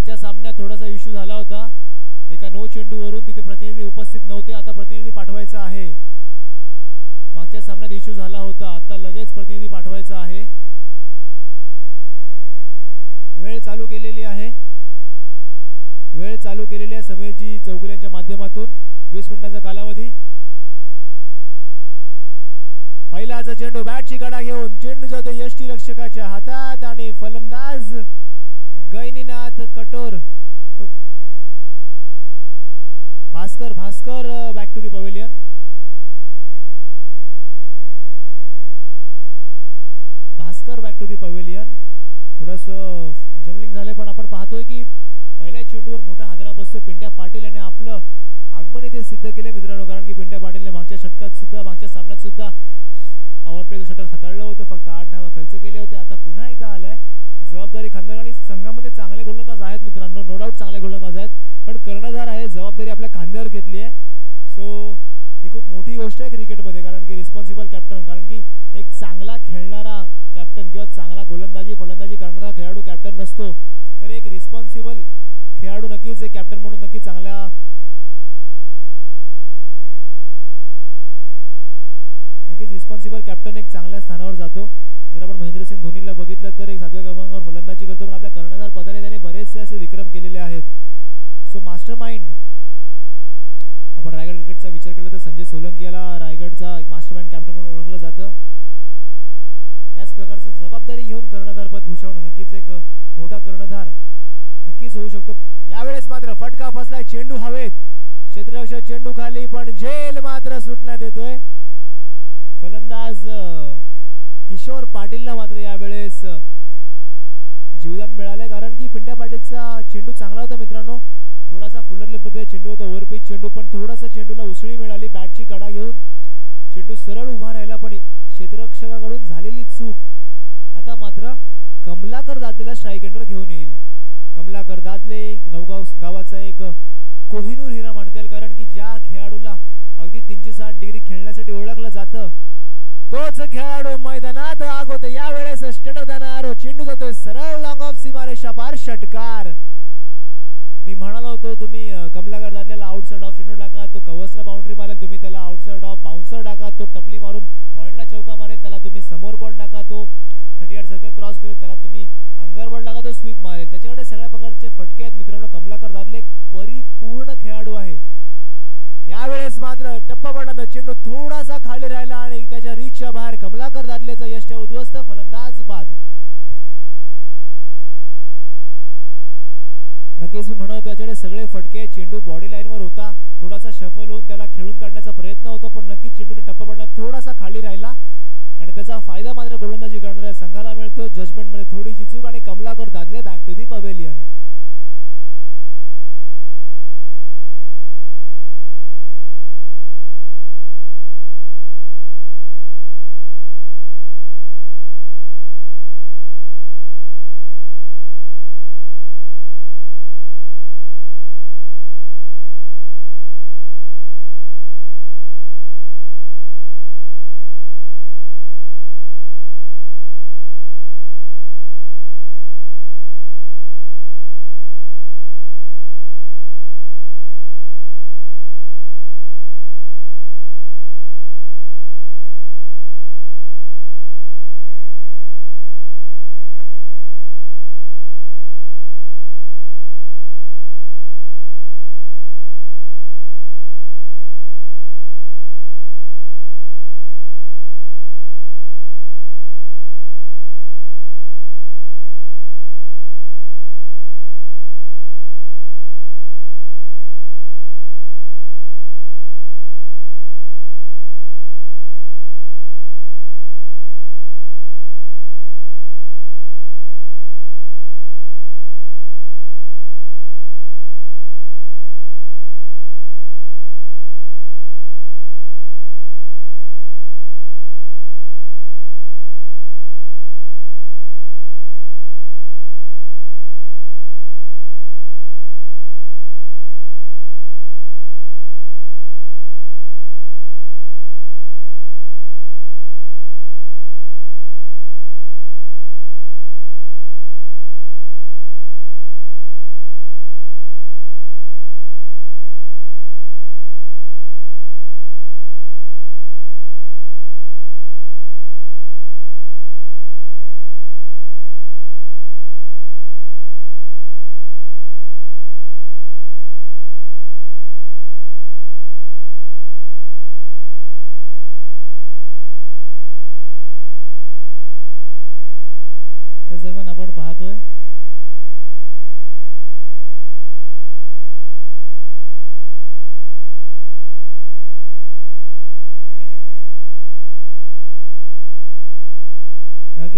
मागच्या सामन्यात थोडासा इश्यू झाला होता, एका नो चेंडूवरून तिथे प्रतिनिधी उपस्थित नव्हते, आता प्रतिनिधी पाठवायचा आहे। मागच्या सामन्यात इश्यू झाला होता, आता लगेच प्रतिनिधी पाठवायचा आहे। वेळ चालू केलेली आहे, वेळ चालू केलेली आहे समीरजी चौगुले यांच्या माध्यमातून। 20 मिनिटांचा कालावधी। पहिलाचा चेंडू बॅटची कडा घेऊन चेंडू जातो यष्टीरक्षकाच्या हातात आणि फलंदाज Gaininath Kator Bhaskar back to the pavilion. Bhaskar back to the pavilion. थोडंसं जमलिंग झाले, पण आपण पाहतोय की पहिल्या चेंडूवर मोठा हादरा बसतो। पिंट्या पाटील याने आपलं आगमन इथे सिद्ध केले मित्रांनो, कारण की पिंट्या पाटीलने मागच्या सामन्यात सुद्धा पॉवर प्लेचं षटक हाताळलं होतं, फक्त 8 धावा खर्च केले होते। आता पुन्हा एकदा आलाय, जबाबदारी खांद्यावर, आणि संघामध्ये चांगले गोलंदाज आहेत मित्रांनो, नो डाऊट चांगले गोलंदाज आहेत, पण कर्णधार आहे, जबाबदारी आपल्या खांद्यावर घेतली आहे। सो ही खूप मोठी गोष्ट आहे क्रिकेटमध्ये, कारण की रिस्पॉन्सिबल कॅप्टन, कारण की एक चांगला खेळणारा कॅप्टन किंवा चांगला फलंदाजी करणारा खेळाडू कॅप्टन नसतो, तर एक रिस्पॉन्सिबल खेळाडू नक्कीच एक कॅप्टन म्हणून नक्कीच रिस्पॉन्सिबल कॅप्टन एक चांगल्या स्थानावर जातो। जर आपण महेंद्रसिंग धोनीला बघितलं तर एक 7व्या क्रमांकावर फलंदाजी करतो, पण आपल्या कर्णधार पदाने त्याने बरेचसे असे विक्रम केलेले आहेत। सो मास्टरमाइंड, आपण रायगड क्रिकेटचा विचार केला तर संजय सोलंकी याला रायगडचा एक मास्टरमाइंड कॅप्टन म्हणून ओळखलं जातं। त्याच प्रकारचं जबाबदारी घेऊन कर्णधारपद भूषवणं नक्कीच एक मोठा कर्णधार नक्कीच होऊ शकतो। यावेळेस मात्र फटका फसलाय, चेंडू हवेत, क्षेत्ररक्षक चेंडू खाली, पण झेल मात्र सुटण्यात येतोय। फलंदाज किशोर पाटीलला मात्र यावेळेस जीवदान मिळाले, कारण की पिंट्या पाटीलचा चेंडू चांगला होता मित्रांनो, थोडासा फुलरले पद्धतीने चेंडू होता, ओव्हरपिच चेंडू, पण थोडासा चेंडूला उसळी मिळाली, बॅटची कडा घेऊन चेंडू सरळ उभा राहिला, पण क्षेत्ररक्षकाकडून झालेली चूक। आता मात्र कमलाकर दादलेला स्ट्राईक एंडवर घेऊन येईल। कमलाकर दादले नवगाव गावाचा एक कोहिनूर हिरा म्हणता येईल, कारण की ज्या खेळाडूला अगदी 360 डिग्री खेळण्यासाठी ओळखलं जातं तोच खेळाडू मैदानात आगवतो। यावेळेस स्टेटर दानारो चेंडू जातोय सरळ लॉंग ऑफ सीमारेषा पार, षटकार। मी म्हणालो होतो तुम्ही कमलाकर दादलेला आउटसाइड ऑफ चेंडू टाका, तो कव्हर्सला बाउंड्री मारेल, तुम्ही त्याला आउटसाइड ऑफ बाउन्सर टाका, तो टपली मारून पॉइंटला चौका मारेल, त्याला तुम्ही समोर बॉल टाका, तो 38 सर्कल क्रॉस करेल, त्याला तुम्ही अंगर बॉल टाका, तो स्वीप मारेल, त्याच्याकडे सगळ्या प्रकारचे फटके आहेत मित्रांनो। कमलाकर दादले परिपूर्ण खेळाडू आहे। यावेळेस मात्र टप्पा पडल्यानंतर चेंडू थोडासा खाली राहिला आणि त्याच्या रीचच्या बाहेर कमलाकर दादलेचा यष्टी उद्ध्वस्त, फलंदाज बाद। नक्कीच मी म्हणतो त्याच्याकडे सगळे फटके, चेंडू बॉडी लाईनवर होता, थोडासा शफल होऊन त्याला खेळून काढण्याचा प्रयत्न होता, पण नक्कीच चेंडूने टप्पा पडला, थोडासा खाली राहिला आणि त्याचा फायदा मात्र गोलंदाजी करणाऱ्या संघाला मिळतो। जजमेंटमध्ये थोडीशी चूक आणि कमलाकर दादले बॅक टू दी पवेलियन।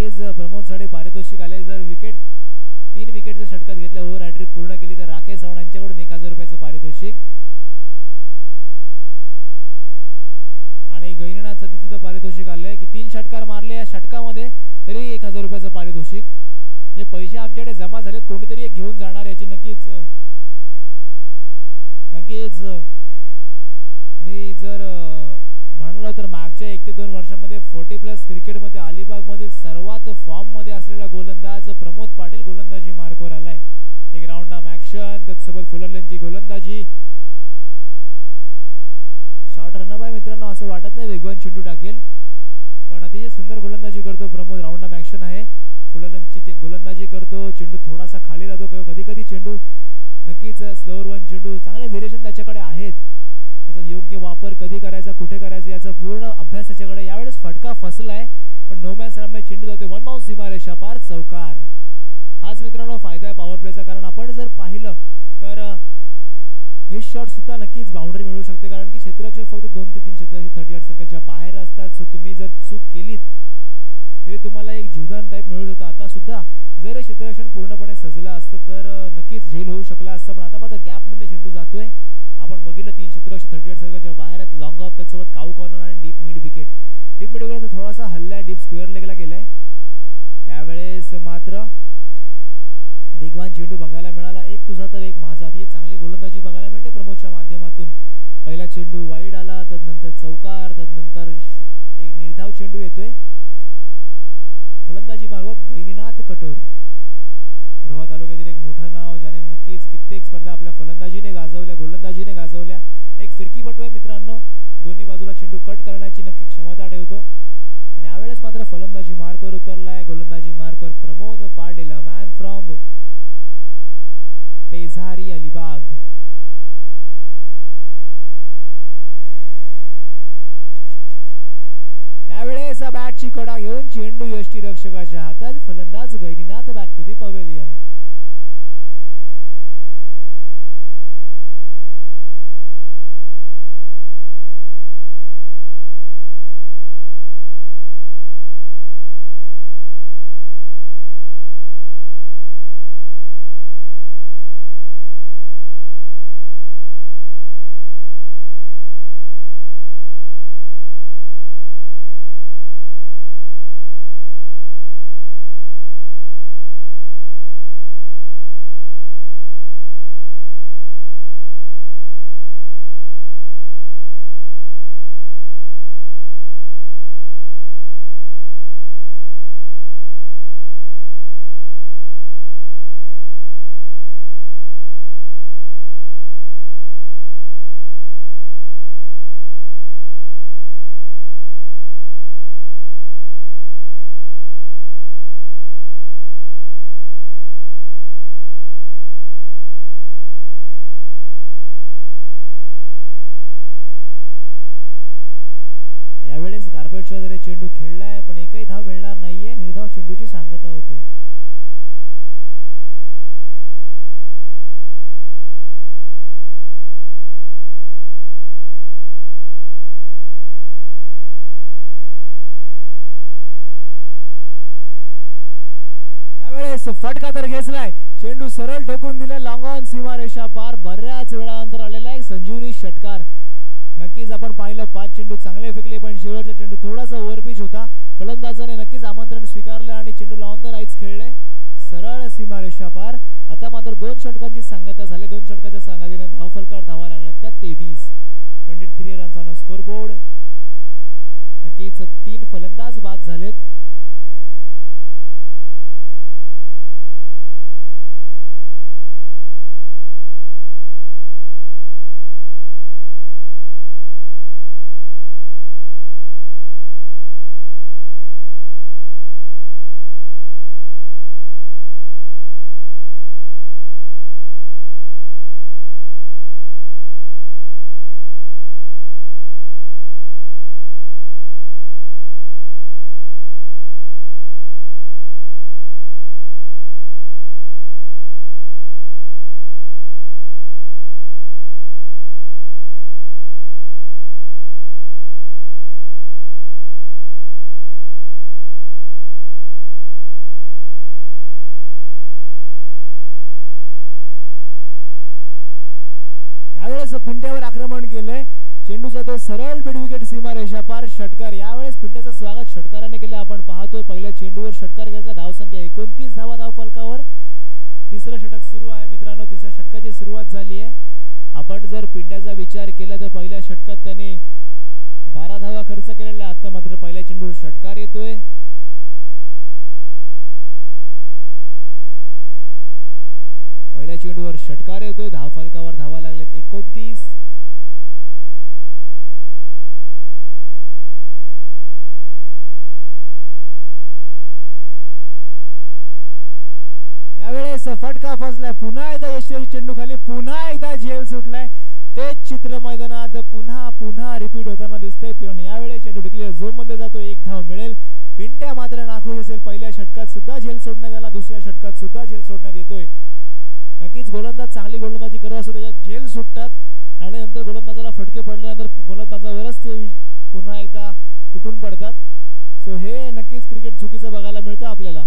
नक्कीच प्रमोद साडे पारितोषिक आले. जर विकेट 3 विकेट जर षटकात घेतल्या ओव्हर हॅट्रिक पूर्ण केली तर राकेश चव्हाण यांच्याकडून 1000 रुपयाचं पारितोषिक आणि गैनीनाथ सदी सुद्धा पारितोषिक आले की 3 षटकार मारले या षटकामध्ये तरी 1000 रुपयाचं पारितोषिक. हे पैसे आमच्याकडे जमा झालेत, कोणीतरी एक घेऊन जाणार याची नक्कीच नक्कीच मी जर म्हणलो तर मागच्या 1 ते 2 वर्षांमध्ये 40+ क्रिकेटमध्ये अलिबागमधील सर्वात फॉर्ममध्ये असलेला गोलंदाज प्रमोद पाटील गोलंदाजी मार्कवर आलाय. एक राऊंड ऑफ ॲक्शन त्याच्यासोबत फुलरल्यांची गोलंदाजी. शॉर्ट रनअप आहे मित्रांनो, असं वाटत नाही वेगवान चेंडू टाकेल पण अतिशय सुंदर गोलंदाजी करतो प्रमोद. राऊंड ऑफ ॲक्शन आहे, फुलरल्यांची गोलंदाजी करतो. चेंडू थोडासा खाली राहतो, कधी कधी चेंडू नक्कीच स्लोअर वन चेंडू. चांगले व्हेरिएशन त्याच्याकडे आहेत, त्याचा योग्य वापर कधी करायचा कुठे करायचा याचा पूर्ण अभ्यास त्याच्याकडे. यावेळेस फटका फसलाय पण नो मॅन सरांमध्ये चेंडू जातो वन बाउंस सीमारेषा पार चौकार. हाच मित्रांनो फायदा आहे पॉवर प्लेचा, कारण आपण जर पाहिलं तर मिस शॉट सुद्धा नक्कीच बाउंड्री मिळू शकते, कारण की क्षेत्ररक्षक फक्त 2 ते 3 क्षेत्ररक्षक 38 सर्कलच्या बाहेर असतात. सो तुम्ही जर चूक केलीत तरी तुम्हाला एक जीवदान टाईप मिळू शकतं. आता सुद्धा जर हे क्षेत्ररक्षण पूर्णपणे सजलं असतं तर नक्कीच झेल होऊ शकला असतं, पण आता मात्र गॅपमध्ये चेंडू जातोय. आपण बघितलं 3 क्षेत्ररक्षक 38 सर्कलच्या बाहेर आहेत. लॉंग ऑफ त्याच्यासोबत काऊ कॉर्नर आणि deep mid wicket. Deep mid wicket थोडासा हल्ला आहे, डीप स्क्वेअर लेगला गेलाय. यावेळेस मात्र वेगवान चेंडू बघायला मिळाला. एक तुझा तर एक माझा, ती चांगली गोलंदाजी बघायला मिळते प्रमोदच्या माध्यमातून. पहिला चेंडू वाईड आला, तदनंतर चौकार, तदनंतर एक निर्धाव चेंडू येतोय. फलंदाजी मार्ग गैनीनाथ कटोर, रोहा तालुक्यातील एक मोठं नाव ज्याने नक्कीच कित्येक स्पर्धा आपल्या फलंदाजीने गाजवल्या गोलंदाजीने गाजवल्या. एक फिरकीपटू आहे मित्रांनो, दोन्ही बाजूला चेंडू कट करण्याची नक्की क्षमता ठेवतो. पण यावेळेस मात्र फलंदाजी मार्कवर उतरलाय. गोलंदाजी मार्कवर प्रमोद पाटील, मॅन फ्रॉम पेझारी अलिबाग. यावेळेस बॅटची कडा घेऊन चेंडू यष्टीरक्षकाच्या हातात. फलंदाज Gaininath back to the pavilion. यावेळेस कार्पेटच्या जरी चेंडू खेळलाय पण एकही धाव मिळणार नाहीये. निर्धाव चेंडूची सांगता होते. यावेळेस फटका तर घेतलाय, चेंडू सरळ ठोकून दिला लॉंग ऑन सीमारेषा पार. बऱ्याच वेळानंतर आलेला एक संजीवनी षटकार. नक्कीच आपण पाहिलं 5 चेंडू चांगले फेकले पण शेवटचा चेंडू थोडासा ओव्हरपिच होता. फलंदाजाने नक्कीच आमंत्रण स्वीकारले आणि चेंडूला ऑन द राईज खेळले सरळ सीमारेषा पार. आता मात्र 2 षटकांची सांगता झाली. 2 षटकाच्या सांगतीने धावफलकावर धावा लागल्या त्या 23 रन्स ऑन स्कोर बोर्ड. नक्कीच 3 फलंदाज बाद झालेत. यावेळेस पिंट्यावर आक्रमण केलंय, चेंडू जातोय सरळ मिड विकेट सीमारेषा पार, षटकार. यावेळेस पिंट्याचं स्वागत षटकाराने केलं. आपण पाहतोय पहिल्या चेंडूवर षटकार घेतला. धावसंख्या 29 धावा धाव फलकावर. तिसरं षटक सुरू आहे मित्रांनो, तिसऱ्या षटकाची सुरुवात झाली आहे. आपण जर पिंट्याचा विचार केला तर पहिल्या षटकात त्याने 12 धावा खर्च केलेल्या. आता मात्र पहिल्या चेंडूवर षटकार येतोय. पहिल्या चेंडूवर षटकार येतोय. धाव फलकावर धावा लागल्यात 29. यावेळेस फटका फसलाय. पुन्हा एकदा यशस्वी चेंडू खाली, पुन्हा एकदा झेल सुटलाय. तेच चित्र मैदानात पुन्हा पुन्हा रिपीट होताना दिसतंय. पण यावेळेस चेंडू डिक्लेअर झोन मध्ये जातो. एक धाव मिळेल. पिंट्या मात्र नाखुश असेल. पहिल्या षटकात सुद्धा झेल सोडण्यात आला, दुसऱ्या षटकात सुद्धा झेल सोडण्यात येतोय. नक्कीच गोलंदाज चांगली गोलंदाजी करत असतो, त्याच्यात झेल सुटतात आणि नंतर गोलंदाजाला फटके पडल्यानंतर गोलंदाजावरच ते पुन्हा एकदा तुटून पडतात. सो हे नक्कीच क्रिकेट चुकीचं बघायला मिळतं आपल्याला.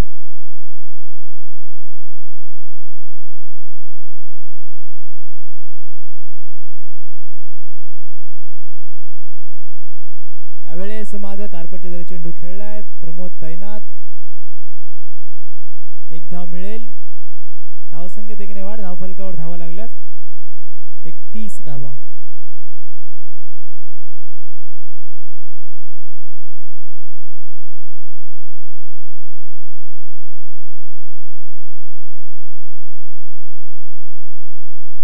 यावेळेस मात्र कार्पेटच्या जरी चेंडू खेळलाय. प्रमोद तैनात. एक धाव मिळेल. धावसंख्या देखील वाढ. धाव फलकावर धावा लागल्यात 31 धावा.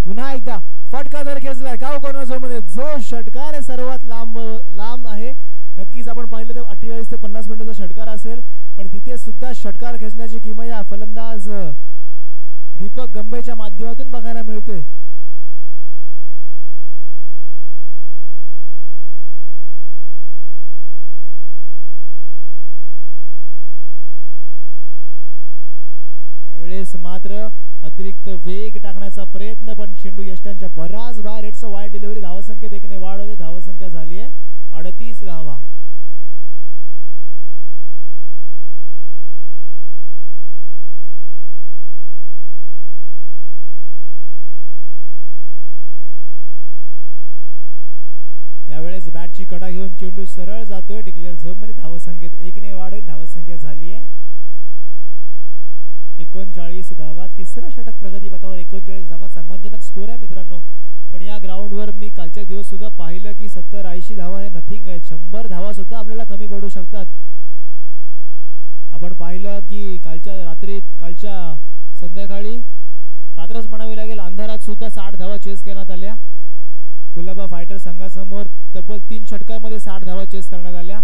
पुन्हा एकदा फटका जर खेचलाय गाव कॉर्नर मध्ये. जो षटकार सर्वात लांब आहे. नक्कीच आपण पाहिलं तर 48 ते 50 मिनिटाचा षटकार असेल, पण तिथे सुद्धा षटकार खेचण्याची किमया फलंदाज दीपक गंभेच्या माध्यमातून बघायला मिळते. यावेळेस मात्र अतिरिक्त वेग टाकण्याचा प्रयत्न, पण चेंडू यष्ट्यांच्या बराच बाहेर. It's a wide delivery. धावसंख्या देखील वाढ होते. धावसंख्या झाली आहे 38 धावा. यावेळेस बॅटची कडा घेऊन चेंडू सरळ जातोय. डिक्लेअर झोन मध्ये. धावसंख्येत 1 ने वाढ होईल. धावसंख्या झाली आहे 39 धावा. तिसरं षटक प्रगती पथावर. 39 धावा सन्मानजनक स्कोर आहे मित्रांनो. पण या ग्राउंडवर मी कालच्या दिवस सुद्धा पाहिलं की 70-80 धावा हे नथिंग आहे. 100 धावा सुद्धा आपल्याला कमी पडू शकतात. आपण पाहिलं की कालच्या संध्याकाळी रात्रच म्हणावी लागेल, अंधारात सुद्धा 60 धावा चेस करण्यात आल्या. कुलाबा फायटर संघासमोर तब्बल 3 षटकांमध्ये 60 धावा चेस करण्यात आल्या.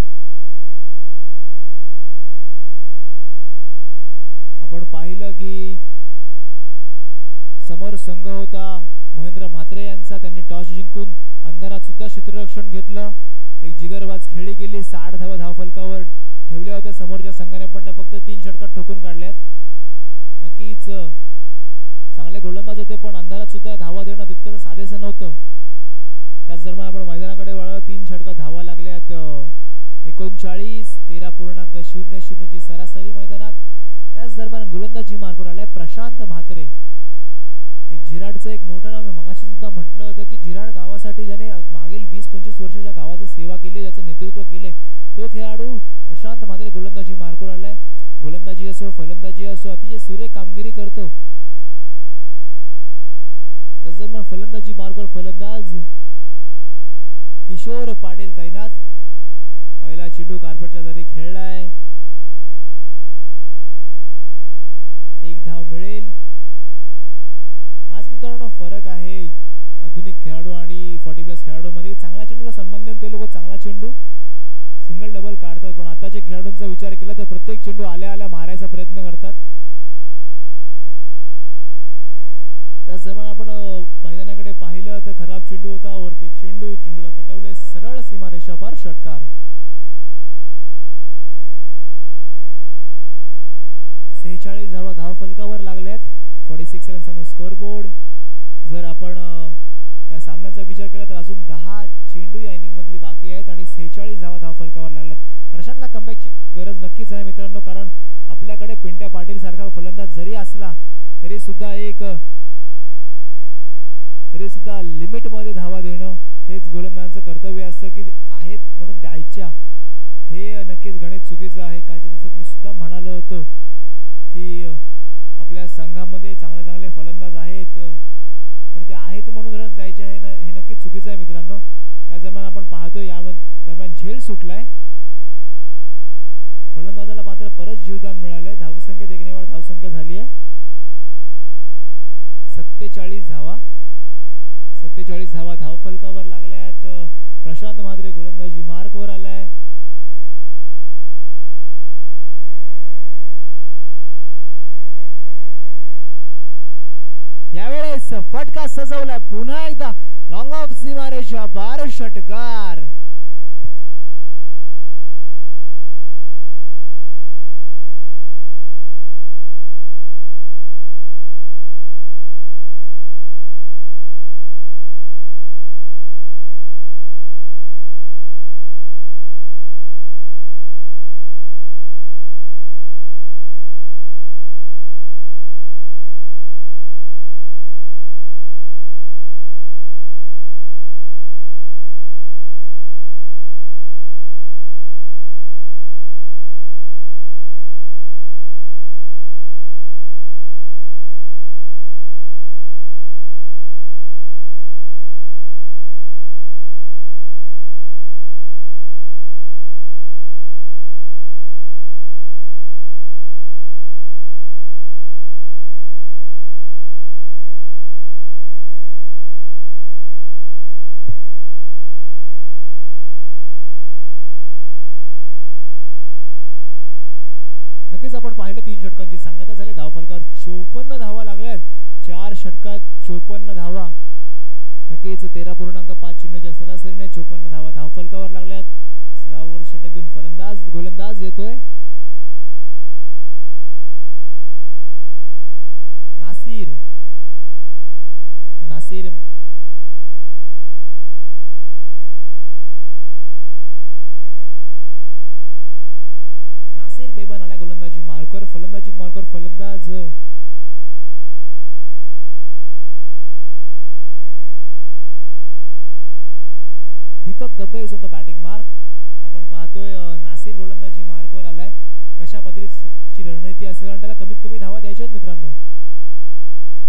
आपण पाहिलं की समोर संघ होता महेंद्र म्हात्रे यांचा. त्यांनी टॉस जिंकून अंधारात सुद्धा क्षेत्ररक्षण घेतलं. एक जिगरबाज खेळी गेली. 60 धावा धाव फलकावर ठेवल्या होत्या समोरच्या संघाने, पण फक्त 3 षटकात ठोकून काढल्यात. नक्कीच चांगले गोलंदाज होते, पण अंधारात सुद्धा धावा देणं तितकंच साधेसं नव्हतं. त्याच दरम्यान आपण मैदानाकडे वळलो. 3 षटकात धावा लागल्यात 39. 13.00 ची सरासरी मैदानात. त्याच दरम्यान गोलंदाजी मार्कवर आलाय प्रशांत म्हात्रे. एक झिराडचं एक मोठं नाव. मी मगाशी सुद्धा म्हटलं होतं की झिराड गावासाठी ज्याने मागील 20-25 वर्ष ज्या गावाचं सेवा केली, ज्याचं नेतृत्व केले, तो खेळाडू प्रशांत म्हात्रे गोलंदाजी मार्कवर आलाय. गोलंदाजी असो फलंदाजी असो अतिशय सुरेख कामगिरी करतो. त्याच दरम्यान फलंदाजी मार्कवर फलंदाज किशोर पाटील तैनात. पहिला चेंडू कार्पेटच्या दारी खेळलाय. 1 धाव मिळेल. आज मित्रांनो फरक आहे आधुनिक खेळाडू आणि 40+ खेळाडूमध्ये. चांगला चेंडूला सन्मान देऊन ते लोक चांगला चेंडू सिंगल डबल काढतात, पण आताच्या खेळाडूंचा विचार केला तर प्रत्येक चेंडू आल्या आल्या मारायचा प्रयत्न करतात. त्याच दरम्यान आपण मैदानाकडे पाहिलं तर खराब चेंडू होता. ओव्हरपिच चेंडू. चेंडूला तटवले सरळ सीमारेषा पार. षटकार. 46 धावा धाव फलकावर लागल्यात. 46 रन्सचा स्कोर बोर्ड. जर आपण या सामन्याचा विचार केला तर अजून 10 चेंडू या इनिंग मधली बाकी आहेत आणि 46 धावा धाव फलकावर लागल्यात. प्रशांतला कमबॅकची गरज नक्कीच आहे मित्रांनो, कारण आपल्याकडे पिंट्या पाटील सारखा फलंदाज जरी असला तरी तरी सुद्धा लिमिटमध्ये धावा देणं हेच गोलंदाजांचं कर्तव्य असतं, की आहेत म्हणून द्यायच्या हे नक्कीच गणित चुकीचं आहे. कालच्या दिवसात मी सुद्धा म्हणालो होतो की आपल्या संघामध्ये चांगले चांगले फलंदाज आहेत, पण ते आहेत म्हणून रन जायचे आहे ना, हे नक्कीच चुकीचं आहे मित्रांनो. त्याच दरम्यान आपण पाहतो या दरम्यान झेल सुटलाय, फलंदाजाला मात्र परत जीवदान मिळालंय. धावसंख्येत एक निवड धावसंख्या झाली आहे 47 धावा. 47 धावा धावफलकावर लागल्या आहेत. प्रशांत म्हात्रे गोलंदाजी मार्कवर आलाय. यावेळेस फटका सजवलाय पुन्हा एकदा लॉंग ऑफ सीमारेषा 12 षटकार. नक्कीच आपण पाहिलं 3 षटकांची सांगता झाले. धावफलकावर 54 धावा लागल्यात. 4 षटकात 54 धावा. नक्कीच 13.50च्या सरासरीने 54 धावा धावफलकावर लागल्यात. स्लावर षटक घेऊन गोलंदाज येतोय नासिर. बेबन आला गोलंदाजी मार्कर. फलंदाज दीपक गंभीर is on the batting mark. आपण पाहतोय नासिर गोलंदाजी मार्कवर आलाय. कशा पद्धतीची रणनीती असेल, कारण त्याला कमीत कमी धावा द्यायच्या आहेत मित्रांनो.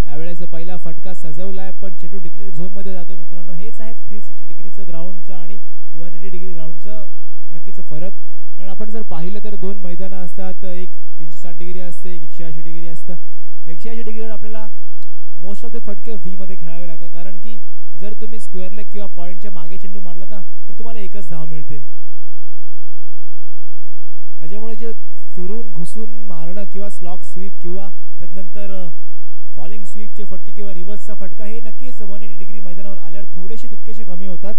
यावेळेस पहिला फटका सजवलाय, पण चेंडू डिक्लेअर झोनमध्ये जातोय मित्रांनो. हेच आहे 360 डिग्रीचं ग्राउंडचं आणि 180 डिग्री ग्राउंडचं नक्कीच फरक. कारण आपण जर पाहिलं तर 2 मैदानं असतात. एक 360 डिग्री असते, एक 180 डिग्री असतं. 180 डिग्रीवर आपल्याला मोस्ट ऑफ द फटके व्ही मध्ये खेळावे लागतात, कारण की जर तुम्ही स्क्वेअर लेग किंवा पॉईंटच्या मागे चेंडू मारला ना तर तुम्हाला एकच धाव मिळते. त्याच्यामुळे जे फिरून घुसून मारणं किंवा स्लॉक स्वीप किंवा त्यानंतर फॉलिंग स्वीपचे फटके किंवा रिव्हर्सचा फटका हे नक्कीच 180 डिग्री मैदानावर आल्यावर थोडेसे तितकेसे कमी होतात.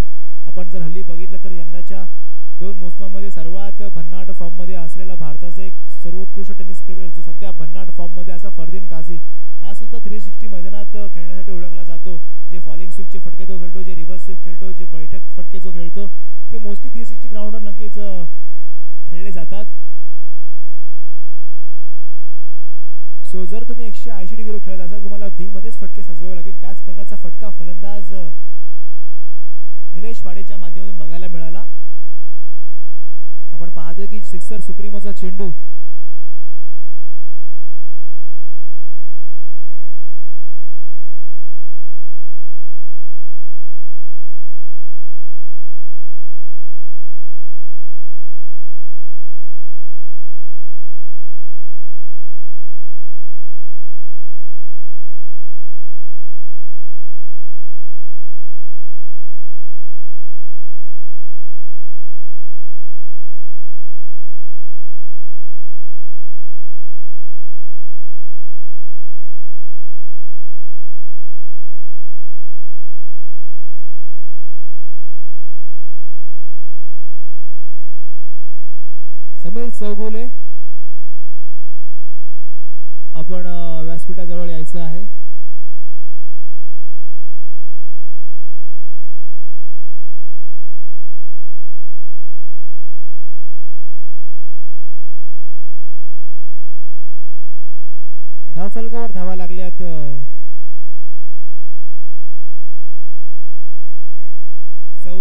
आपण जर हल्ली बघितलं तर यंदाच्या 2 मोसमामध्ये सर्वात भन्नाट फॉर्ममध्ये असलेला भारताचा एक सर्वोत्कृष्ट टेनिस प्लेयर जो सध्या भन्नाट फॉर्ममध्ये असा फरदीन काझी हा सुद्धा 360 मैदानात खेळण्यासाठी ओळखला जातो. जे फॉलिंग स्वीपचे फटके तो खेळतो, जे रिव्हर्स स्वीप खेळतो, जे बैठक फटके जो खेळतो ते मोस्टली 360 ग्राउंडवर नक्कीच खेळले जातात. सो जर तुम्ही 180 डिग्रीवर खेळत असाल तुम्हाला व्ही मध्येच फटके सजवावे लागतील. त्याच प्रकारचा फटका फलंदाज निलेश वाडेच्या माध्यमातून बघायला मिळाला. आपण पाहतोय की सिक्सर सुप्रीमोचा चेंडू समीर चौगुले आपण व्यासपीठाजवळ यायचं आहे. धावफलकावर धावा लागल्यात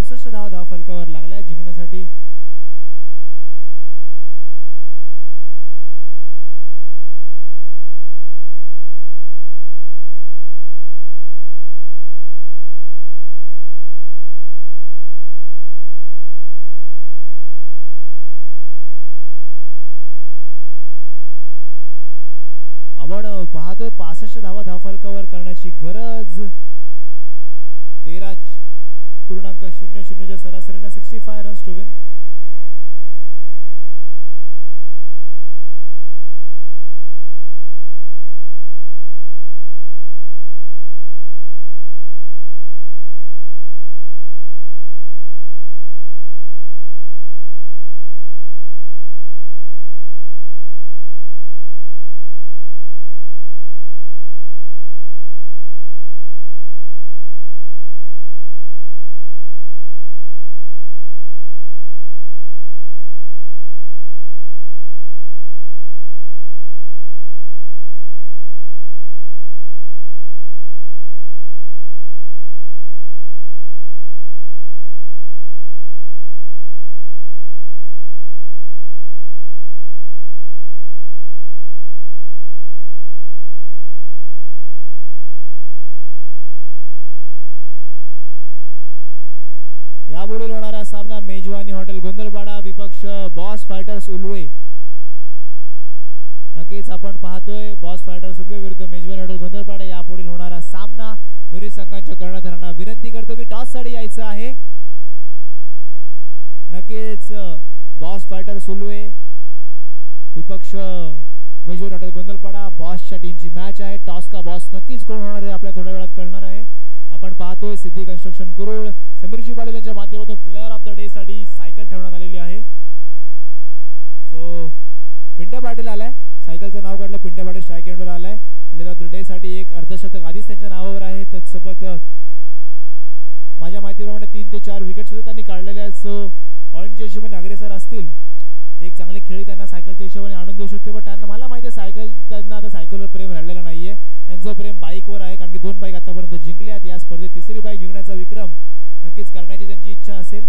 64 धावा फलकावर लागल्या जिंकण्यासाठी. आपण पाहतोय 65 धावा फलकावर करण्याची गरज. 13.00 च्या सरासरीने 65 रन्स टू विन. यापुढील होणारा सामना मेजवानी हॉटेल गोंधळपाडा विपक्ष बॉस फायटर्स उल्वे. नक्कीच आपण पाहतोय बॉस फायटर्स उल्वे विरुद्ध मेजवानी हॉटेल गोंधळपाडा. यापुढील होणारा सामना दोन्ही संघांच्या कर्णधारांना विनंती करतो की टॉस साठी यायचं आहे. नक्कीच बॉस फायटर्स उल्वे विपक्ष मेजवानी हॉटेल गोंधळपाडा. बॉसच्या टीमची मॅच आहे. टॉस का बॉस नक्कीच कोण होणार आहे आपल्या थोड्या वेळात कळणार आहे. आपण पाहतोय सिद्धी कन्स्ट्रक्शन कुरुळ समीरजी पाटील यांच्या माध्यमातून प्लेअर ऑफ द डे साठी सायकल ठेवण्यात आलेली आहे. सो पिंट्या पाटील आलाय. सायकलचं नाव काढलं पिंट्या पाटील स्ट्राईक एंडवर आलाय. प्लेअर ऑफ द डे साठी एक अर्धशतक आधीच त्यांच्या नावावर आहे. त्याचसोबत माझ्या माहितीप्रमाणे 3 ते 4 विकेट सुद्धा त्यांनी काढलेले आहेत. सो पॉईंटच्या हिशोबाने अग्रेसर असतील. एक चांगली खेळी त्यांना सायकलच्या हिशोबाने आणून देऊ शकते. पण त्यांना मला माहिती आहे सायकल त्यांना आता सायकलवर प्रेम राहिलेलं नाहीये. त्यांचं प्रेम बाईकवर आहे कारण की 2 बाईक आतापर्यंत जिंकल्यात. या स्पर्धेत 3री बाईक जिंकण्याचा विक्रम नक्कीच करण्याची त्यांची इच्छा असेल.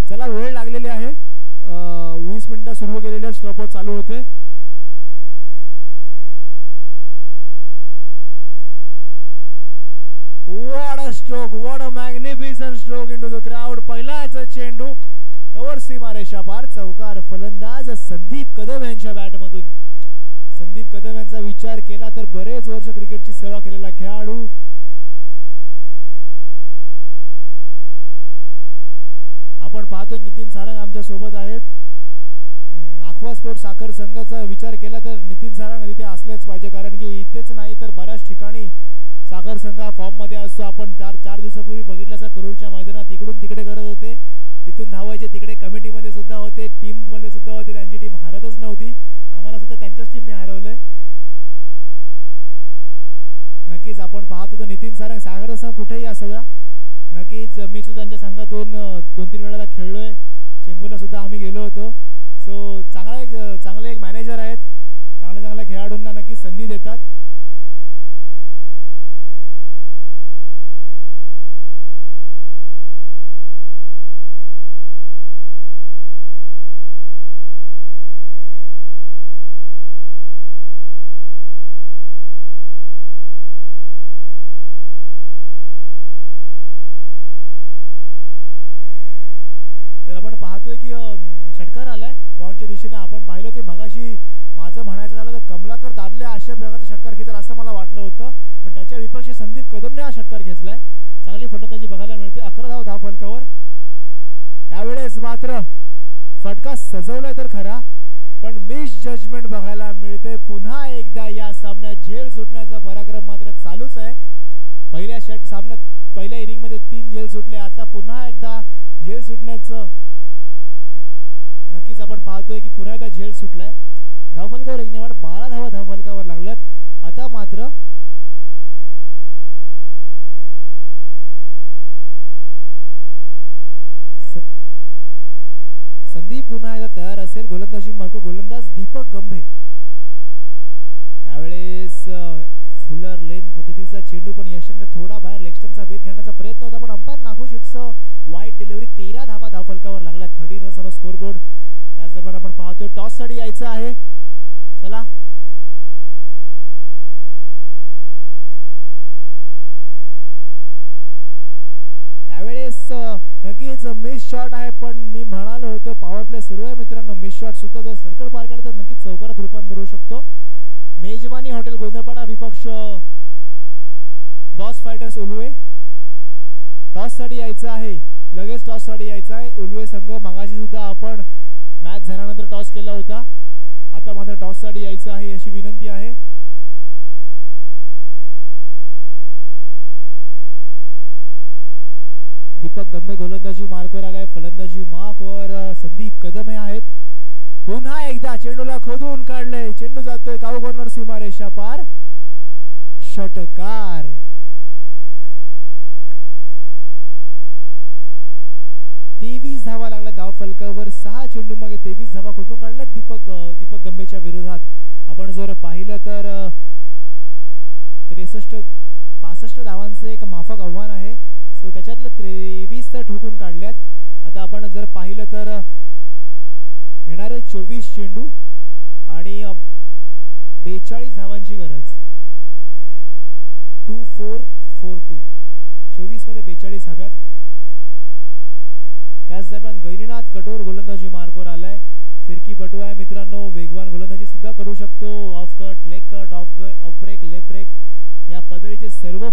चला वेळ लागलेली आहे. 20 मिनिटं सुरू केलेले स्टॉपवॉच चालू होते. What a stroke, what a magnificent stroke into the crowd. पहिलाच चेंडू कव्हर सीमारेषा पार. चौकार फलंदाज संदीप कदम यांच्या बॅटमधून. संदीप कदम यांचा विचार केला तर बरेच वर्ष क्रिकेटची सेवा केलेला खेळाडू. आपण पाहतो नितीन सारंग आमच्या सोबत आहेत. नाखवा स्पोर्ट्स साखर संघाचा विचार केला तर नितीन सारंग तिथे असलेच पाहिजे कारण की इथेच नाही तर बऱ्याच ठिकाणी साखर संघ फॉर्म मध्ये असतो. आपण 4 दिवसापूर्वी बघितलं करूरच्या मैदानात इकडून तिकडे करत होते. इथून धावायचे तिकडे कमिटी मध्ये सुद्धा होते. टीम मध्ये सुद्धा होते. त्यांची टीम हरतच नव्हती. आम्हाला सुद्धा त्यांच्याच टीमने हरवलंय. नक्कीच आपण पाहत होतो नितीन सारंग साखर संघ कुठेही असला. नक्कीच मी सुद्धा त्यांच्या संघातून 2-3 वेळेला खेळलोय. चेंबूरला सुद्धा आम्ही गेलो होतो. सो चांगले एक मॅनेजर आहेत, चांगल्या खेळाडूंना नक्कीच संधी देतात. तर आपण पाहतोय की षटकार आलाय पॉईंटच्या दिशेने. आपण पाहिलं की मगाशी माझं म्हणायचं झालं तर कमलाकर दादले अशा प्रकारचा षटकार खेचेल असं मला वाटलं होतं, पण त्याच्या विपक्ष संदीप कदमने हा षटकार खेचलाय. चांगली फलंदाजी बघायला मिळते. 11 धाव फलकावर. यावेळेस मात्र फटका सजवलाय तर खरा, पण मिस जजमेंट बघायला मिळते. पुन्हा एकदा या सामन्यात झेल सुटण्याचा पराक्रम मात्र चालूच आहे. पहिल्या इनिंगमध्ये 3 झेल सुटले, आता पुन्हा एकदा झेल सुटण्याचं नक्कीच आपण पाहतोय की पुन्हा एकदा झेल सुटलाय. धावफलकावर एक निवड 12 धावा धावफलकावर लागल्यात. आता मात्र संदीप पुन्हा एकदा तयार असेल. गोलंदाजी मार्क गोलंदाज दीपक गंभे. यावेळेस फुलर लेन पद्धतीचा चेंडू, पण यशांच्या थोडा बाहेर लेगस्टम्पचा वेध घेण्याचा प्रयत्न होता, पण अंपायर नाखुश. It's wide delivery. 13 धावा धावफलकावर लागल्या. 30 रन्स ऑन स्कोरबोर्ड. त्याच दरम्यान आपण पाहतोय टॉस साठी यायचं आहे. चला यावेळेस नक्कीच मिस शॉट आहे, पण मी म्हणालो होतो पॉवर प्ले सर्व आहे मित्रांनो. मिस शॉट सुद्धा जर सर्कल पार केला तर नक्कीच चौकारात रूपांतर होऊ शकतो. मेजवानी हॉटेल गोंधळपाडा विपक्ष बॉस फायटर्स उलवे. टॉस साठी यायचं आहे. लगेच टॉस साठी यायचं आहे. उलवे संघ मागाशी सुद्धा आपण मॅच झाल्यानंतर टॉस केला होता. आता मात्र टॉस साठी यायचं आहे अशी विनंती आहे. दीपक गंभे गोलंदाजी मार्कवर आलाय. फलंदाजी मार्कवर संदीप कदम हे आहेत. पुन्हा एकदा चेंडूला खोदून काढले. चेंडू जातोय काऊ कॉर्नर सीमारेषा पार. षटकार. तेवीस धावा लागल्या धावफलकावर. 6 चेंडू मागे 23 धावा कुठून काढल्या दीपक गंभेच्या विरोधात. आपण जर पाहिलं तर 65 धावांचं एक माफक आव्हान आहे. सो त्याच्यातले 23 तर ठोकून काढल्यात. आता आपण जर पाहिलं तर येणारे 24 चेंडू आणि 42 धावांची गरज. 2442. 24 मध्ये 42 हव्यात. त्याच दरम्यान गैरीनाथ कठोर गोलंदाजी मार्कवर आलाय. फिरकीपटू आहे मित्रांनो. वेगवान गोलंदाजी सुद्धा करू शकतो. Off cut, leg cut, off break, leg break या पद्धतीचे सर्व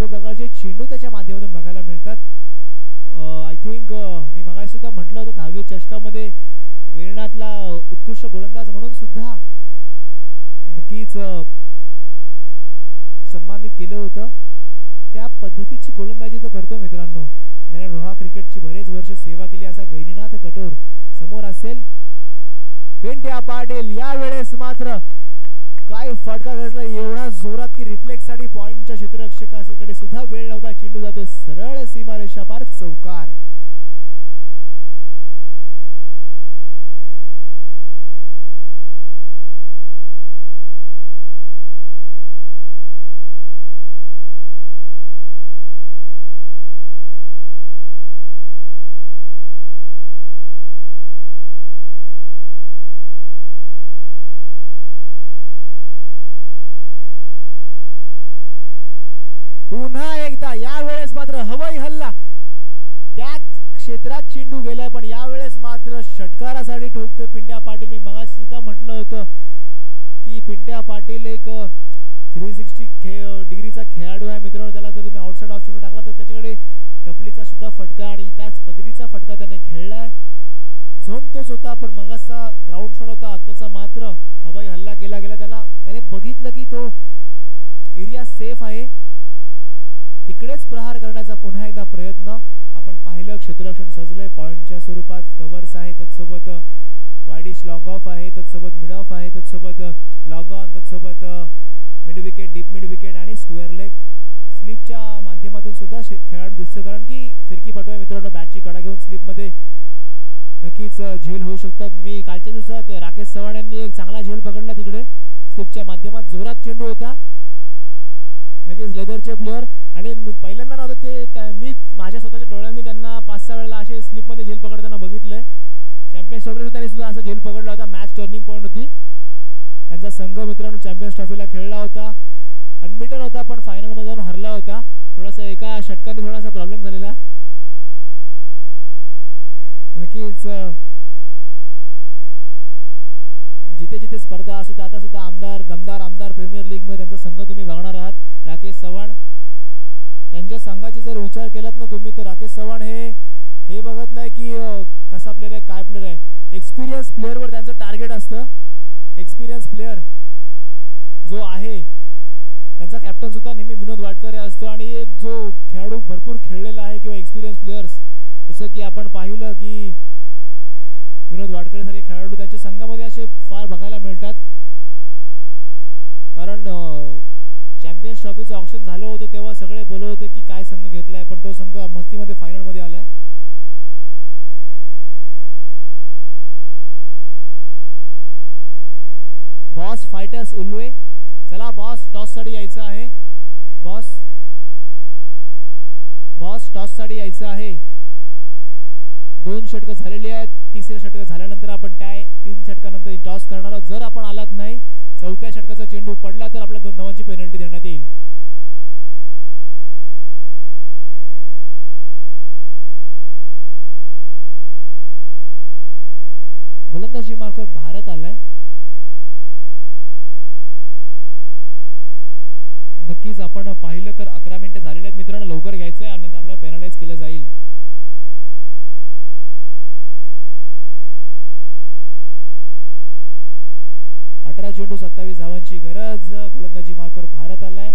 प्रकारचे चेंडू त्याच्या माध्यमातून बघायला मिळतात. आय थिंक मी मगाशी सुद्धा म्हटलं होतं 10वी चषकामध्ये गैरीनाथला उत्कृष्ट गोलंदाज म्हणून सुद्धा नक्कीच सन्मानित केलं होतं. त्या पद्धतीची गोलंदाजी तो करतो मित्रांनो. ज्याने रोहा क्रिकेटची बरेच वर्ष सेवा केली असा गैरीनाथ कठोर समोर असेल. पिंट्या पाटील. यावेळेस मात्र काय फटका खेचला एवढा जोरात की रिफ्लेक्स साठी पॉइंटच्या क्षेत्ररक्षकाकडे सुद्धा वेळ नव्हता. चेंडू जातोय सरळ सीमारेषा पार. चौकार. पुन्हा एकदा यावेळेस मात्र हवाई हल्ला. त्या क्षेत्रात चेंडू गेलाय, पण यावेळेस मात्र षटकारासाठी ठोकतोय पिंट्या पाटील. मी मगाशी सुद्धा म्हटलं होतं की पिंट्या पाटील एक 360 डिग्रीचा खेळाडू आहे मित्रांनो. त्याला जर तुम्ही आउटसाइड ऑफ चेंडू टाकला तर त्याच्याकडे टपलीचा सुद्धा फटका आणि त्याच पद्धतीचा फटका त्याने खेळलाय. झोन तोच होता, पण मगाचा ग्राउंड शॉट होता. आताचा मात्र हवाई हल्ला केला गेला. त्याने बघितलं की तो एरिया सेफ आहे, तिकडेच प्रहार करण्याचा पुन्हा एकदा प्रयत्न. आपण पाहिलं क्षेत्ररक्षण सजलंय पॉइंटच्या स्वरूपात. कव्हर्स आहे, तत्सोबत वाईडिश लॉंग ऑफ आहे, तत्सोबत मिड ऑफ आहे, तत्सोबत लॉंग ऑन, तत्सोबत mid wicket, deep mid wicket आणि स्क्वेअर लेग. स्लिपच्या माध्यमातून सुद्धा खेळाडू दिसतो, कारण की फिरकी पटू आहे मित्रांनो. बॅटची कडा घेऊन स्लिपमध्ये नक्कीच झेल होऊ शकतात. मी कालच्या दिवसात राकेश चव्हाण यांनी एक चांगला झेल पकडला तिकडे स्टिपच्या माध्यमात. जोरात चेंडू होता. लगेच लेदरचे प्लेयर आणि पहिल्यांदा नव्हतं ते मी माझ्या स्वतःच्या डोळ्यांनी त्यांना 5-6 वेळेला असे स्लिपमध्ये झेल पकडताना बघितलंय. चॅम्पियन्स ट्रॉफीला त्यांनी सुद्धा असा झेल पकडला होता. मॅच टर्निंग पॉईंट होती. त्यांचा संघ मित्रांनो चॅम्पियन्स ट्रॉफीला खेळला होता. अनबीटन होता पण फायनलमध्ये जाऊन हरला होता. थोडासा एका षटकाने थोडासा प्रॉब्लेम झालेला. नक्कीच जिथे जिथे स्पर्धा असू आता सुद्धा दमदार आमदार प्रीमियर लीग मध्ये त्यांचा संघ तुम्ही बघणार आहात. राकेश चव्हाण त्यांच्या संघाची जर विचार केलात ना तुम्ही तर राकेश चव्हाण हे बघत नाही की कसा प्लेयर आहे काय प्लेयर आहे. एक्सपिरियन्स प्लेअरवर त्यांचं टार्गेट असतं. एक्सपिरियन्स प्लेअर जो आहे त्यांचा कॅप्टन सुद्धा नेहमी विनोद वाडकर असतो आणि एक जो खेळाडू भरपूर खेळलेला आहे किंवा एक्सपिरियन्स प्लेयर्स जसं की आपण पाहिलं की विनोद वाडकर सारखे खेळाडू त्यांच्या संघामध्ये असे फार बघायला मिळतात. कारण चॅम्पियन्स ट्रॉफीचं ऑप्शन झालं होतं तेव्हा सगळे बोलत होते की काय संघ घेतलाय पण तो संघ मस्तीमध्ये फायनलमध्ये आलाय. बॉस फायटर्स उल्वे चला बॉस टॉससाठी यायचं आहे. बॉस टॉससाठी यायचं आहे. 2 षटकं झालेली आहेत. तिसऱ्या षटक झाल्यानंतर आपण त्या 3 षटकानंतर टॉस करणार आहोत. जर आपण आलात नाही 4थ्या षटकाचा चेंडू पडला तर आपल्याला 2 धावांची पेनल्टी देण्यात येईल. गोलंदाजी मार्कवर भारत आलाय. नक्कीच आपण पाहिलं तर 11 मिनिटं झालेले आहेत मित्रांनो. लवकर घ्यायचं आहे आणि नंतर आपल्याला पेनलाइज केलं जाईल. चेंडू 27 धावांची गरज. गोलंदाजी मार्कवर भारत आलाय.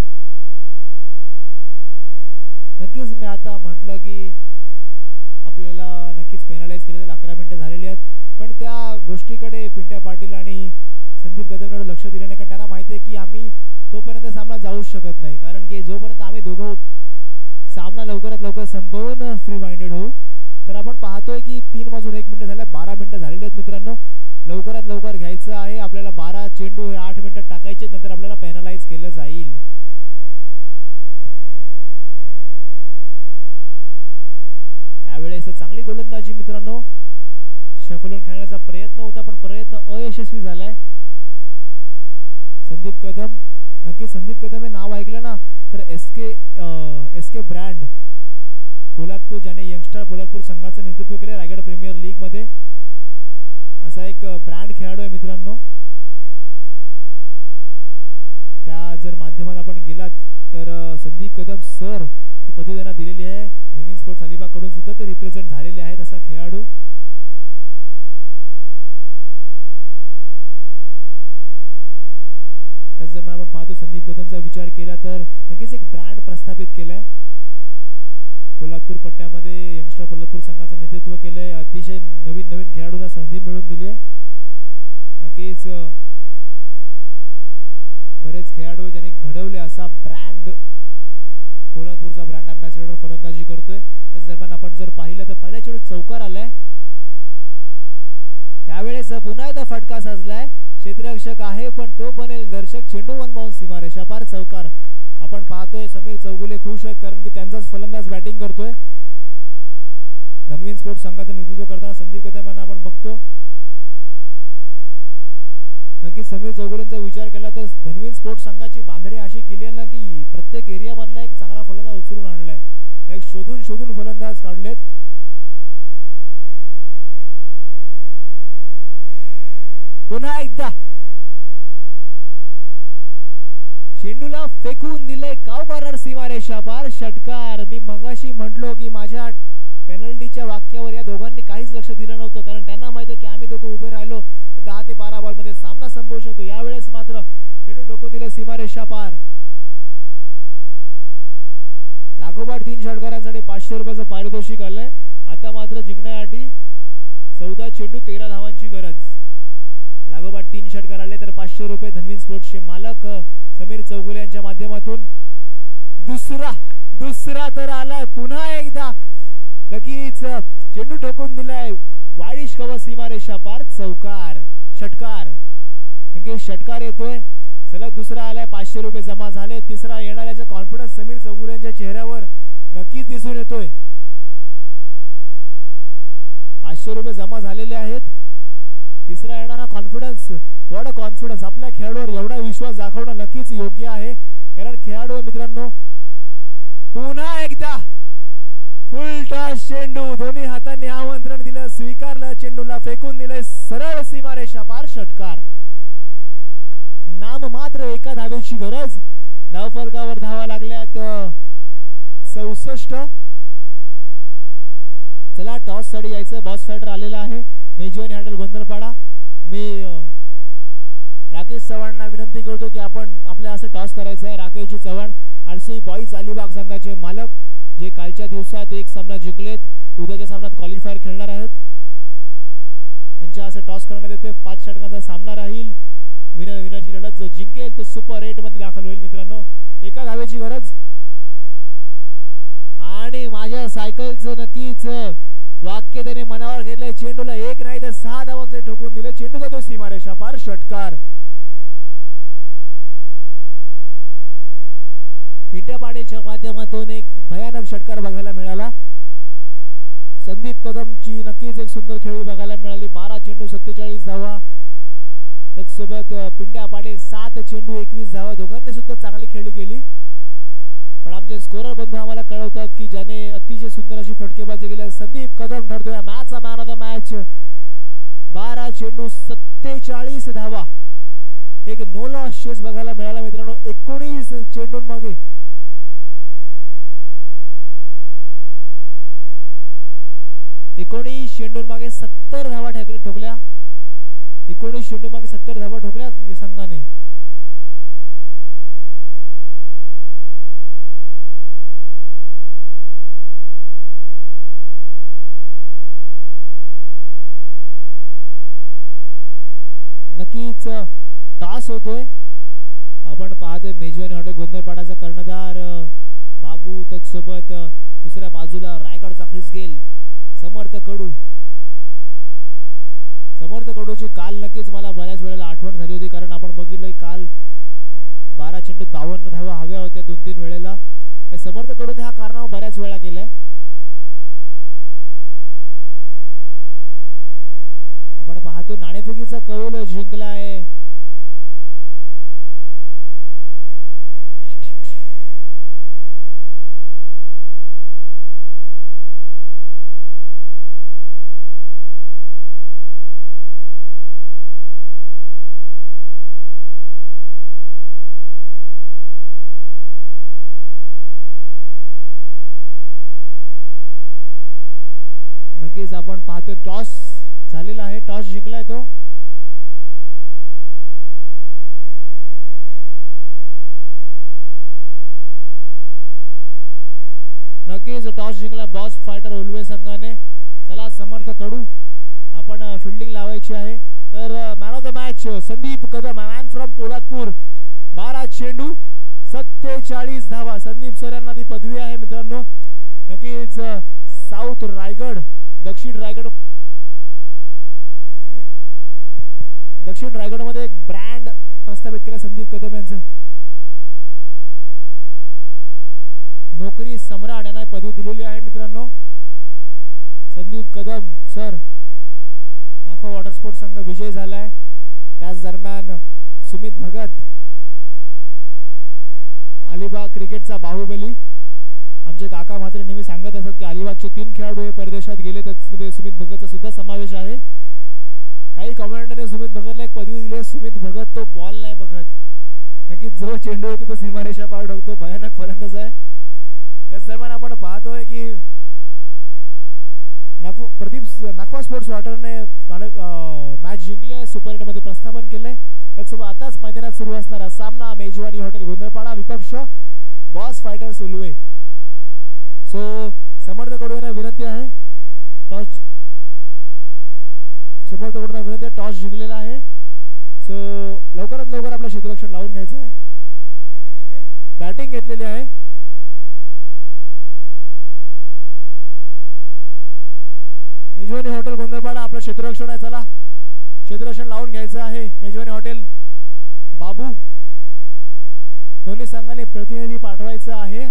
नक्कीच मी आता म्हटलं की आपल्याला नक्कीच पेनलाइज केलं जाईल. 11 मिनिटं झालेली आहेत पण त्या गोष्टीकडे पिंट्या पाटील आणि संदीप कदमने लक्ष दिलं नाही कारण त्यांना माहिती आहे की आम्ही तोपर्यंत सामना जाऊच शकत नाही. कारण की जोपर्यंत आम्ही दोघं सामना लवकरात लवकर संपवून फ्री माइंडेड होऊ. तर आपण पाहतोय की 3 वाजून 1 मिनिट झाले. 12 मिनिटं झालेली आहेत मित्रांनो. लवकरात लवकर घ्यायचं आहे. आपल्याला 12 चेंडू हे 8 मिनिटं टाकायचे नंतर आपल्याला पेनलाइज केलं जाईल. यावेळेस चांगली गोलंदाजी मित्रांनो. शफलून खेळण्याचा प्रयत्न होता पण प्रयत्न अयशस्वी झालाय. संदीप कदम नक्कीच संदीप कदम हे नाव ऐकलं ना तर एसके ब्रँड पोलादपूर ज्याने यंगस्टर पोलादपूर संघाचं नेतृत्व केले रायगड प्रीमियर लीग मध्ये असा एक ब्रँड खेळाडू आहे मित्रांनो. त्या जर माध्यमात आपण गेलात तर संदीप कदम सर ही पदवी त्यांना दिलेली आहे. नवीन स्पोर्ट्स अलिबाग कडून सुद्धा ते रिप्रेझेंट झालेले आहेत असा खेळाडू. त्याच दरम्यान आपण पाहतो संदीप कदमचा विचार केला तर नक्कीच एक ब्रँड प्रस्थापित केलाय. पोलादपूर पट्ट्यामध्ये यंगस्टर पोलादपूर संघाचं नेतृत्व केलंय. अतिशय नवीन खेळाडूंना संधी मिळवून दिली आहे. नक्कीच बरेच खेळाडू ज्यांनी घडवले असा ब्रँड पोलादपूरचा ब्रँड अँबॅसेडर फलंदाजी करतोय. त्याच दरम्यान आपण जर पाहिलं तर पहिल्या चेंडूत चौकार आलाय. यावेळेस पुन्हा एकदा फटका साजलाय. क्षेत्ररक्षक आहे पण तो बनेल दर्शक. चेंडू वनबाउंस सीमारेषा पार चौकार. आपण पाहतोय समीर चौगुले खुश आहेत कारण की त्यांचाच फलंदाज बॅटिंग करतोय. धनवीन स्पोर्ट्स संघाचं नेतृत्व करताना संदीप कदम यांना आपण बघतो. नक्कीच समीर चौगुलेंचा विचार केला तर धनवीन स्पोर्ट्स संघाची बांधणी अशी केली आहे ना की प्रत्येक एरिया मधला एक चांगला फलंदाज उचलून आणलाय. लाईक शोधून फलंदाज काढलेत. पुन्हा एकदा चेंडूला फेकून दिले काव कॉर्नर सीमारेषा पार षटकार. मी मगाशी म्हटलो की माझ्या पेनल्टीच्या वाक्यावर या दोघांनी काहीच लक्ष दिलं नव्हतं कारण त्यांना माहिती आहे की आम्ही दोघं उभे राहिलो तर 10 ते 12 बॉलमध्ये सामना संपवू शकतो. यावेळेस मात्र चेंडू ठोकून दिले सीमारेषा पार. लागोपाठ 3 षटकारांसाठी 500 रुपयाचं पारितोषिक आलंय. आता मात्र जिंकण्यासाठी 14 चेंडू 13 धावांची गरज. लागोपाठ 3 षटकार आले तर 500 रुपये धनवीन स्पोर्ट्सचे मालक समीर चौगुले यांच्या माध्यमातून. दुसरा तर आलाय पुन्हा एकदा. नक्कीच चेंडू ठोकून दिलाय. वाईडिश कव्हर सीमारेषा पार चौकार षटकार षटकार येतोय सलग दुसरा आलाय 500 रुपये जमा झाले तिसरा येणाऱ्याचा कॉन्फिडन्स समीर चौगुले यांच्या चेहऱ्यावर नक्कीच दिसून येतोय 500 रुपये जमा झालेले आहेत तिसरा येणारा कॉन्फिडन्स व्हॉट अ कॉन्फिडन्स आपल्या खेळाडूवर एवढा विश्वास दाखवणं नक्कीच योग्य आहे कारण खेळाडू मित्रांनो पुन्हा एकदा फुल टॉस चेंडू दोन्ही हातांनी आमंत्रण दिलं स्वीकारलं चेंडूला फेकून दिले सरळ सीमारेषा पार षटकार नाम मात्र एका धावेची गरज धावफलकावर धावा लागल्यात 64 चला टॉस साठी यायचं बॉस फायटर आलेला आहे मेजवानी हॉटेल गोंधळपाडा मी राकेश चव्हाणांना विनंती करतो की आपण आपल्या असं टॉस करायचं आहे राकेशजी चव्हाण आरसी बॉईज अलिबाग संघाचे मालक जे कालच्या दिवसात एक सामना जिंकलेत उद्याच्या सामन्यात क्वालिफायर खेळणार आहेत त्यांच्या असे टॉस करण्यात येते 5 षटकांचा सामना राहील विनरची लढत जो जिंकेल तो सुपर 8 मध्ये दाखल होईल मित्रांनो एका धावेची गरज आणि माझ्या सायकलचं नक्कीच वाक्य त्याने मनावर घेतलंय चेंडूला एक नाही तर 6 धावांचे ठोकून दिले चेंडू जातो सीमारेषा पार षटकार पिंट्या पाटीलच्या माध्यमातून एक भयानक षटकार बघायला मिळाला संदीप कदमची नक्कीच एक सुंदर खेळी बघायला मिळाली 12 चेंडू 47 धावा त्याचसोबत पिंट्या पाटील 7 चेंडू 21 धावा दोघांनी सुद्धा चांगली खेळी केली पण आमचे स्कोरर बंधू आम्हाला कळवतात की ज्याने अतिशय सुंदर अशी फटकेबाजी केली Sandeep Kadam ठरतोय मॅचचा man of the match 12 चेंडू 47 धावा एक नो लॉस चेस बघायला मिळाला मित्रांनो 19 चेंडूंमागे 19 चेंडूंमागे 70 धावा ठोकल्या 19 चेंडूंमागे 70 धावा ठोकल्या संघाने नक्कीच टॉस होतोय आपण पाहतोय मेजवानी हॉटेल गोंधळपाडाचा कर्णधार बाबू त्यासोबत दुसऱ्या बाजूला रायगडचा ख्रिसगेल समर्थ कडूची काल नक्कीच मला बऱ्याच वेळेला आठवण झाली होती कारण आपण बघितलं काल 12 चेंडूत 52 धावा हव्या होत्या 2-3 वेळेला समर्थ कडूने हा कारनामा बऱ्याच वेळा केलाय आपण पाहतो नाणेफेकीचा कौल जिंकला आहे नक्कीच आपण पाहतो टॉस झालेला आहे टॉस जिंकलाय तो नक्कीच टॉस जिंकला बॉस फायटर उल्वे संघाने चला समर्थ कडू आपण फिल्डिंग लावायची आहे तर man of the match Sandeep Kadam man from Poladpur 12 चेंडू 47 धावा संदीप सर यांना ती पदवी आहे मित्रांनो नक्कीच साऊथ रायगड दक्षिण रायगडमध्ये एक ब्रँड प्रस्थापित केला संदीप कदम यांचं नोकरी सम्राट यांना पदवी दिलेली आहे मित्रांनो Sandeep Kadam sir Nakhwa water sports संघ विजय झालाय त्याच दरम्यान सुमित भगत अलिबाग क्रिकेटचा बाहुबली आमचे काका मात्र नेहमी सांगत असतात की अलिबागचे 3 खेळाडू हे परदेशात गेले त्यामध्ये सुमित भगतचा सुद्धा समावेश आहे काही कमेंटने सुमित भगतला एक पदवी दिली सुमित भगत तो बॉल नाही बघत नक्कीच जो चेंडू येतो तो सीमारेषा पार ठोकतो भयानक फलंदाज आहे त्याच दरम्यान आपण पाहतोय की नाखवा स्पोर्ट्स वॉटरने मॅच जिंकले सुपर 8 मध्ये प्रस्थापन केलंय त्याचसोबत आताच मैदानात सुरू असणारा सामना मेजवानी हॉटेल गोंधळपाडा विपक्ष बॉस फायटर उल्वे सो समर्थ कडूंना विनंती आहे टॉस जिंकलेला आहे सो लवकरात लवकर आपलं क्षेत्ररक्षण लावून घ्यायचं आहे बॅटिंग घेतलेली आहे मेजवानी हॉटेल गोंधळपाडा आपलं क्षेत्ररक्षण क्षेत्ररक्षण आहे. चला क्षेत्ररक्षण लावून घ्यायचं आहे मेजवानी हॉटेल. बाबू दोन्ही संघाने प्रतिनिधी पाठवायचं आहे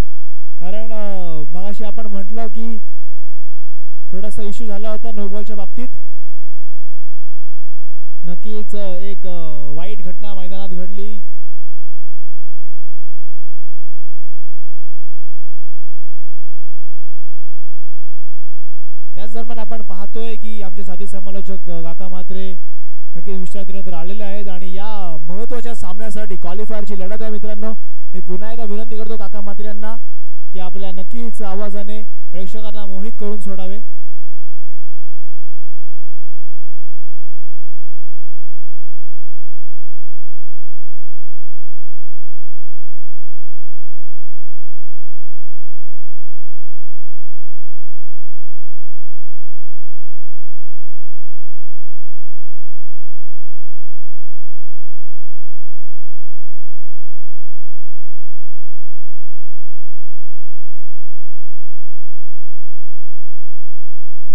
कारण मगाशी आपण म्हटलं की थोडासा इश्यू झाला होता नो बॉलच्या बाबतीत. नक्कीच एक वाईट घटना मैदानात घडली. त्याच दरम्यान आपण पाहतोय की आमचे साथी समालोचक काका म्हात्रे नक्कीच विश्रांतीनंतर आलेले आहेत आणि या महत्त्वाच्या सामन्यासाठी क्वालिफायरची लढत आहे मित्रांनो. मी पुन्हा एकदा विनंती करतो काका म्हात्रे यांना की आपल्या नक्कीच आवाजाने प्रेक्षकांना मोहित करून सोडावे.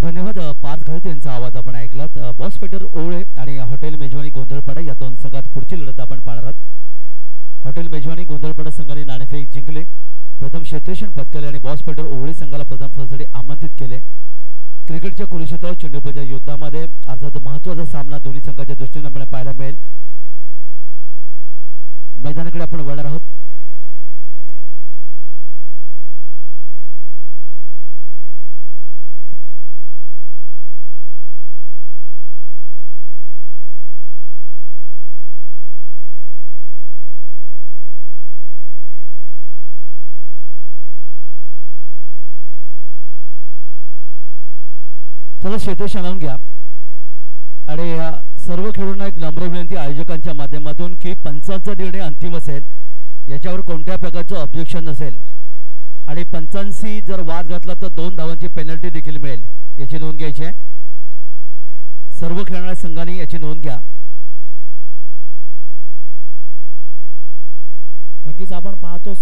धन्यवाद. पार्थ घरत यांचा आवाज आपण ऐकलात. बॉस फेडर ओवळे आणि हॉटेल मेजवानी गोंधळपाडा या दोन संघात पुढची लढत आपण पाहणार आहोत. हॉटेल मेजवानी गोंधळपाडा संघाने नाणेफेक जिंकले, प्रथम क्षेत्ररक्षण पटकावले आणि बॉस फेडर ओवळे संघाला प्रथम फलसाठी आमंत्रित केले. क्रिकेटच्या कुरुक्षेत्रावर चेंडूबाजीच्या युद्धामध्ये अर्थात महत्त्वाचा सामना दोन्ही संघाच्या दृष्टीने आपल्याला पाहायला मिळेल. मैदानाकडे आपण वळणार आहोत. चला क्षेत्ररक्षण लावून घ्या आणि सर्व खेळाडूंना एक नम्र विनंती आयोजकांच्या माध्यमातून की पंचांचा निर्णय अंतिम असेल, याच्यावर कोणत्या प्रकारचं ऑब्जेक्शन नसेल आणि पंचांशी जर वाद घातला तर 2 धावांची पेनल्टी देखील मिळेल, याची नोंद घ्यायची आहे. सर्व खेळणाऱ्या संघांनी याची नोंद घ्या. नक्कीच आपण पाहतो